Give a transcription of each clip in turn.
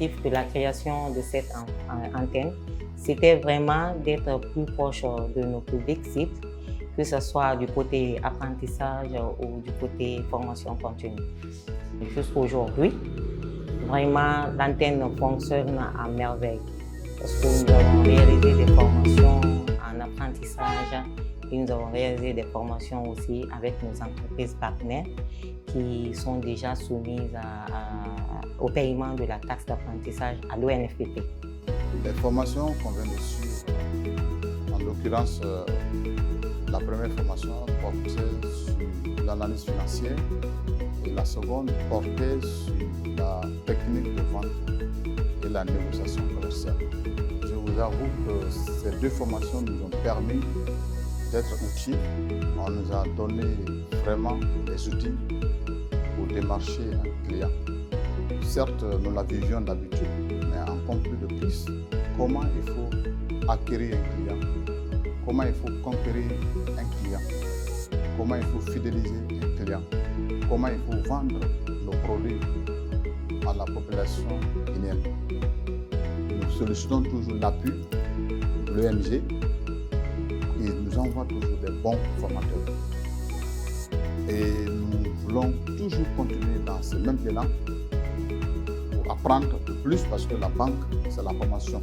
l'objectif de la création de cette antenne, c'était vraiment d'être plus proche de nos publics cibles, que ce soit du côté apprentissage ou du côté formation continue. Jusqu'aujourd'hui, vraiment, l'antenne fonctionne à merveille parce que nous avons réalisé des formations en apprentissage et nous avons réalisé des formations aussi avec nos entreprises partenaires qui sont déjà soumises au paiement de la taxe d'apprentissage à l'ONFPP. Les formations qu'on vient de suivre, en l'occurrence, la première formation portait sur l'analyse financière et la seconde portait sur la technique de vente et la négociation commerciale. Je vous avoue que ces deux formations nous ont permis d'être outils. On nous a donné vraiment des outils pour démarcher un client. Certes, nous l'avions d'habitude, mais encore plus de plus, comment il faut acquérir un client, comment il faut conquérir un client, comment il faut fidéliser un client, comment il faut vendre nos produits à la population guinéenne. Nous sollicitons toujours l'appui de l'ONG et nous envoie toujours des bons formateurs. Et nous voulons toujours continuer dans ce même élan pour apprendre plus parce que la banque, c'est la formation.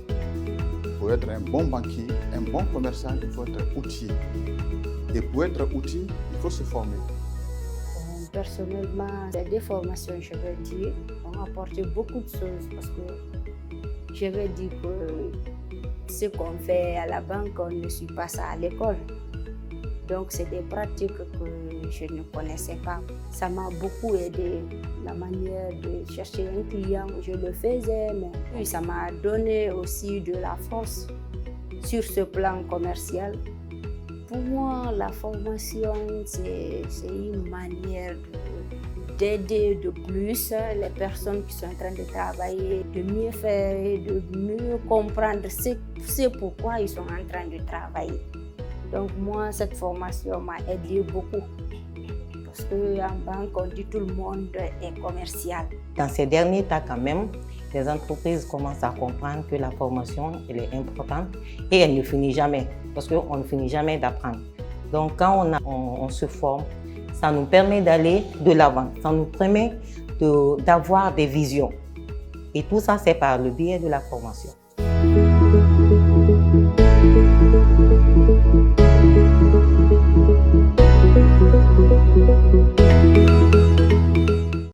Pour être un bon banquier, un bon commerçant, il faut être outillé. Et pour être outillé, il faut se former. Personnellement, ces deux formations, je vais dire, ont apporté beaucoup de choses parce que je vais dire que ce qu'on fait à la banque, on ne suit pas ça à l'école. Donc, c'est des pratiques que je ne connaissais pas. Ça m'a beaucoup aidé, la manière de chercher un client. Je le faisais, mais puis ça m'a donné aussi de la force sur ce plan commercial. Pour moi, la formation, c'est une manière d'aider de plus les personnes qui sont en train de travailler, de mieux faire et de mieux comprendre ce pourquoi ils sont en train de travailler. Donc moi, cette formation m'a aidé beaucoup. Parce qu'en banque, on dit tout le monde est commercial. Dans ces derniers temps quand même, les entreprises commencent à comprendre que la formation elle est importante et elle ne finit jamais. Parce qu'on ne finit jamais d'apprendre. Donc quand on se forme, ça nous permet d'aller de l'avant. Ça nous permet d'avoir des visions. Et tout ça, c'est par le biais de la formation.